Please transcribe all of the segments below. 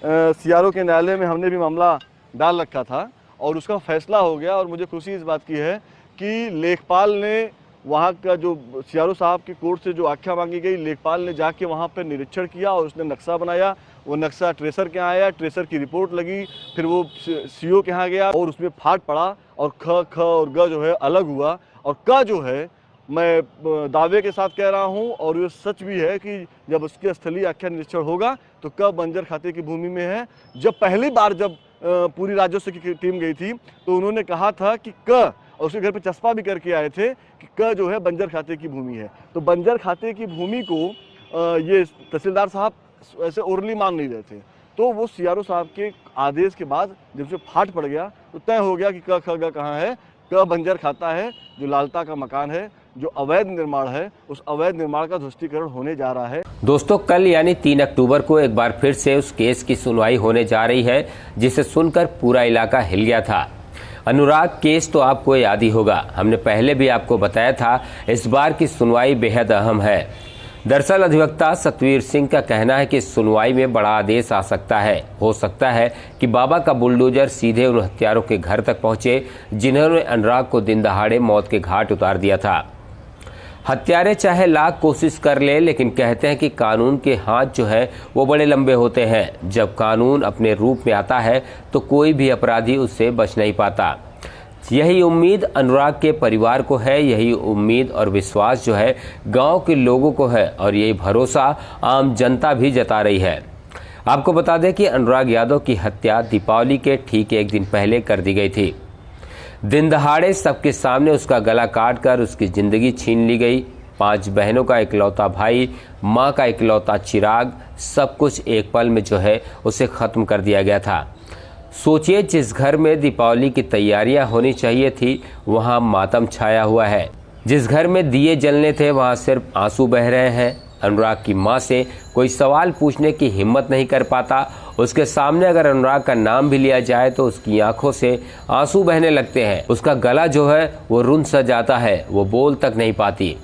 CRO के न्यायालय में हमने भी मामला डाल रखा था और उसका फैसला हो गया। और मुझे खुशी इस बात की है कि लेखपाल ने वहाँ का जो सीआरओ साहब की कोर्ट से जो आख्या मांगी गई, लेखपाल ने जाके वहाँ पर निरीक्षण किया और उसने नक्शा बनाया। वो नक्शा ट्रेसर के यहाँ आया, ट्रेसर की रिपोर्ट लगी, फिर वो सीओ के यहाँ गया और उसमें फाट पड़ा और ख और ग जो है अलग हुआ। और क जो है, मैं दावे के साथ कह रहा हूं और ये सच भी है कि जब उसके स्थलीय आख्या निरीक्षण होगा तो क बंजर खाते की भूमि में है। जब पहली बार जब पूरी राजस्व की टीम गई थी तो उन्होंने कहा था कि क, और उसके घर पे चस्पा भी करके आए थे कि क जो है बंजर खाते की भूमि है। तो बंजर खाते की भूमि को ये तहसीलदार साहब ऐसे ओरली मान नहीं रहे थे। तो वो सीआरओ साहब के आदेश के बाद जब से फाट पड़ गया तो तय हो गया कि क ख ग कहाँ है। क बंजर खाता है, जो लालता का मकान है, जो अवैध निर्माण है, उस अवैध निर्माण का ध्वस्तीकरण होने जा रहा है। दोस्तों, कल यानी 3 अक्टूबर को एक बार फिर से उस केस की सुनवाई होने जा रही है जिसे सुनकर पूरा इलाका हिल गया था। अनुराग केस तो आपको याद ही होगा, हमने पहले भी आपको बताया था इस बार की सुनवाई बेहद अहम है। दरअसल अधिवक्ता सतवीर सिंह का कहना है कि सुनवाई में बड़ा आदेश आ सकता है। हो सकता है कि बाबा का बुलडोजर सीधे उन हत्यारों के घर तक पहुंचे जिन्होंने अनुराग को दिन दहाड़े मौत के घाट उतार दिया था। हत्यारे चाहे लाख कोशिश कर ले, लेकिन कहते हैं कि कानून के हाथ जो है वो बड़े लंबे होते हैं। जब कानून अपने रूप में आता है तो कोई भी अपराधी उससे बच नहीं पाता। यही उम्मीद अनुराग के परिवार को है, यही उम्मीद और विश्वास जो है गांव के लोगों को है और यही भरोसा आम जनता भी जता रही है। आपको बता दें कि अनुराग यादव की हत्या दीपावली के ठीक एक दिन पहले कर दी गई थी। दिन दहाड़े सबके सामने उसका गला काटकर उसकी जिंदगी छीन ली गई। 5 बहनों का इकलौता भाई, मां का इकलौता चिराग, सब कुछ एक पल में जो है उसे खत्म कर दिया गया था। सोचिए, जिस घर में दीपावली की तैयारियां होनी चाहिए थी वहां मातम छाया हुआ है। जिस घर में दिए जलने थे वहां सिर्फ आंसू बह रहे हैं। अनुराग की मां से कोई सवाल पूछने की हिम्मत नहीं कर पाता। उसके सामने अगर अनुराग का नाम भी लिया जाए तो उसकी आंखों से आंसू बहने लगते हैं। उसका गला जो है वो रुंध सा जाता है, वो बोल तक नहीं पाती।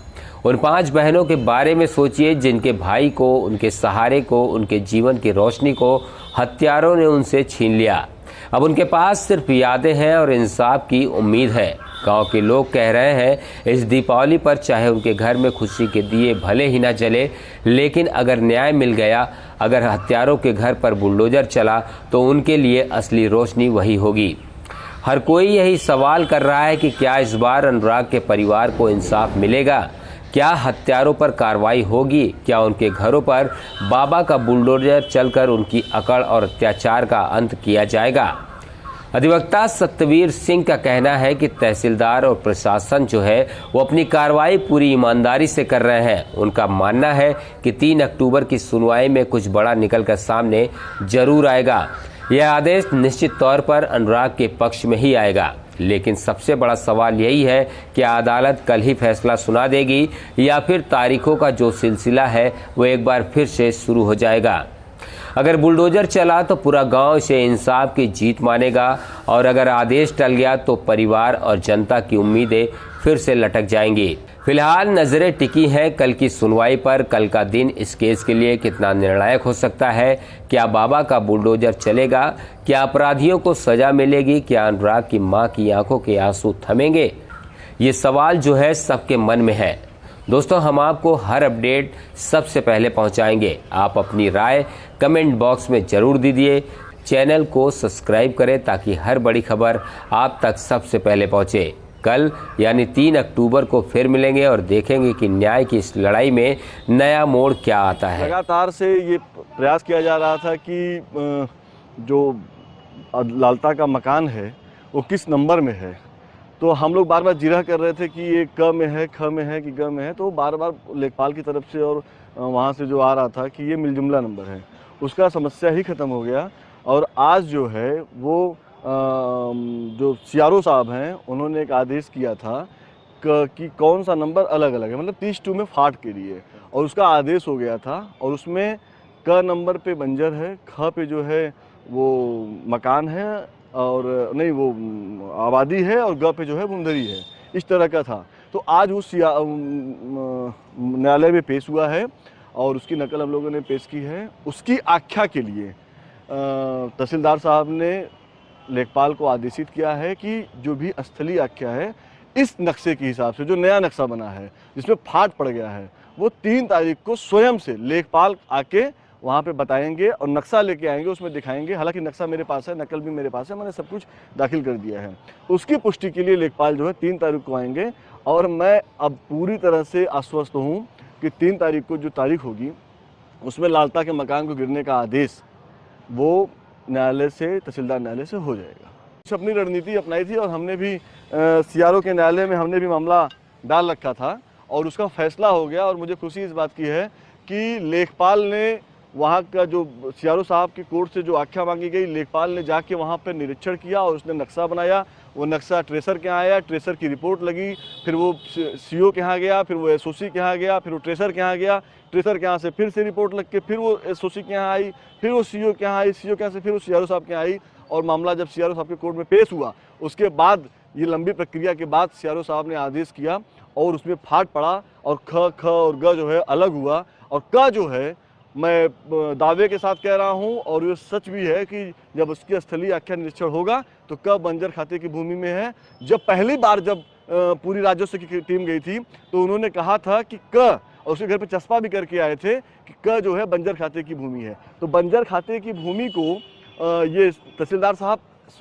उन 5 बहनों के बारे में सोचिए जिनके भाई को, उनके सहारे को, उनके जीवन की रोशनी को हत्यारों ने उनसे छीन लिया। अब उनके पास सिर्फ यादें हैं और इंसाफ की उम्मीद है। गांव के लोग कह रहे हैं इस दीपावली पर चाहे उनके घर में खुशी के दिए भले ही ना जले, लेकिन अगर न्याय मिल गया, अगर हत्यारों के घर पर बुलडोजर चला तो उनके लिए असली रोशनी वही होगी। हर कोई यही सवाल कर रहा है कि क्या इस बार अनुराग के परिवार को इंसाफ मिलेगा? क्या हत्यारों पर कार्रवाई होगी? क्या उनके घरों पर बाबा का बुलडोजर चलकर उनकी अकड़ और अत्याचार का अंत किया जाएगा? अधिवक्ता सतवीर सिंह का कहना है कि तहसीलदार और प्रशासन जो है वो अपनी कार्रवाई पूरी ईमानदारी से कर रहे हैं। उनका मानना है कि 3 अक्टूबर की सुनवाई में कुछ बड़ा निकलकर सामने जरूर आएगा। यह आदेश निश्चित तौर पर अनुराग के पक्ष में ही आएगा, लेकिन सबसे बड़ा सवाल यही है कि अदालत कल ही फैसला सुना देगी या फिर तारीखों का जो सिलसिला है वो एक बार फिर से शुरू हो जाएगा। अगर बुलडोजर चला तो पूरा गांव इसे इंसाफ की जीत मानेगा और अगर आदेश टल गया तो परिवार और जनता की उम्मीदें फिर से लटक जाएंगी। फिलहाल नजरें टिकी हैं कल की सुनवाई पर। कल का दिन इस केस के लिए कितना निर्णायक हो सकता है? क्या बाबा का बुलडोजर चलेगा? क्या अपराधियों को सजा मिलेगी? क्या अनुराग की मां की आंखों के आंसू थमेंगे? ये सवाल जो है सबके मन में है। दोस्तों, हम आपको हर अपडेट सबसे पहले पहुंचाएंगे। आप अपनी राय कमेंट बॉक्स में जरूर दीजिए। चैनल को सब्सक्राइब करें ताकि हर बड़ी खबर आप तक सबसे पहले पहुंचे। कल यानी 3 अक्टूबर को फिर मिलेंगे और देखेंगे कि न्याय की इस लड़ाई में नया मोड़ क्या आता है। लगातार से ये प्रयास किया जा रहा था कि जो लालता का मकान है वो किस नंबर में है। तो हम लोग बार बार जिरह कर रहे थे कि ये क में है, ख में है कि ग में है। तो बार बार लेखपाल की तरफ से और वहाँ से जो आ रहा था कि ये मिलजुमला नंबर है, उसका समस्या ही ख़त्म हो गया। और आज जो है वो जो सीआरओ साहब हैं उन्होंने एक आदेश किया था कि कौन सा नंबर अलग अलग है, मतलब 30-2 में फाट के लिए, और उसका आदेश हो गया था। और उसमें क नंबर पे बंजर है, ख पे जो है वो मकान है और नहीं वो आबादी है, और ग पे जो है बुंदरी है, इस तरह का था। तो आज वो न्यायालय में पेश हुआ है और उसकी नकल हम लोगों ने पेश की है। उसकी आख्या के लिए तहसीलदार साहब ने लेखपाल को आदेशित किया है कि जो भी स्थलीय आख्या है इस नक्शे के हिसाब से, जो नया नक्शा बना है जिसमें फाट पड़ गया है, वो 3 तारीख को स्वयं से लेखपाल आके वहाँ पे बताएंगे और नक्शा लेके आएंगे, उसमें दिखाएंगे। हालांकि नक्शा मेरे पास है, नकल भी मेरे पास है, मैंने सब कुछ दाखिल कर दिया है। उसकी पुष्टि के लिए लेखपाल जो है 3 तारीख को आएंगे और मैं अब पूरी तरह से आश्वस्त हूँ कि 3 तारीख को जो तारीख होगी उसमें लालता के मकान को गिरने का आदेश वो न्यायालय से, तहसीलदार न्यायालय से हो जाएगा। कुछ अपनी रणनीति अपनाई थी और हमने भी सीआरओ के न्यायालय में हमने भी मामला डाल रखा था और उसका फैसला हो गया। और मुझे खुशी इस बात की है कि लेखपाल ने वहाँ का जो सीआरओ साहब की कोर्ट से जो आख्या मांगी गई, लेखपाल ने जाके वहाँ पर निरीक्षण किया और उसने नक्शा बनाया। वो नक्शा ट्रेसर के यहाँ आया, ट्रेसर की रिपोर्ट लगी, फिर वो सीओ के यहाँ गया, फिर वो एसओसी के यहाँ गया, फिर वो ट्रेसर के यहाँ गया, ट्रेसर के यहाँ से फिर से रिपोर्ट लग के फिर वो एसओसी के यहाँ आई, फिर वो सीओ के यहाँ आई, सीओ के यहाँ से फिर वो सीआरओ साहब के यहाँ आई। और मामला जब सीआरओ साहब के कोर्ट में पेश हुआ, उसके बाद ये लंबी प्रक्रिया के बाद सीआरओ साहब ने आदेश किया और उसमें फाट पड़ा और ख और ग जो है अलग हुआ। और क जो है, मैं दावे के साथ कह रहा हूं और ये सच भी है कि जब उसकी स्थलीय आख्या निरीक्षण होगा तो क बंजर खाते की भूमि में है। जब पहली बार जब पूरी राजस्व की टीम गई थी तो उन्होंने कहा था कि क, और उसके घर पे चस्पा भी करके आए थे कि क जो है बंजर खाते की भूमि है। तो बंजर खाते की भूमि को ये तहसीलदार साहब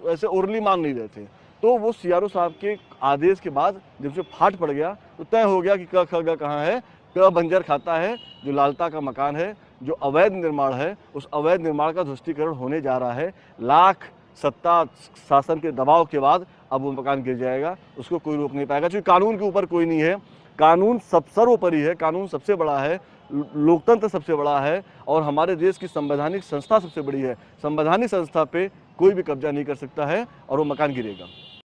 ऐसे ओरली मान नहीं रहे थे। तो वो सीआरओ साहब के आदेश के बाद जब से फाट पड़ गया तो तय हो गया कि क ख ग कहाँ है। क बंजर खाता है, जो लालता का मकान है, जो अवैध निर्माण है, उस अवैध निर्माण का ध्वस्तीकरण होने जा रहा है। लाख सत्ता शासन के दबाव के बाद अब वो मकान गिर जाएगा, उसको कोई रोक नहीं पाएगा, क्योंकि कानून के ऊपर कोई नहीं है। कानून सर्वोपरि है, कानून सबसे बड़ा है, लोकतंत्र सबसे बड़ा है और हमारे देश की संवैधानिक संस्था सबसे बड़ी है। संवैधानिक संस्था पे कोई भी कब्जा नहीं कर सकता है और वो मकान गिरेगा।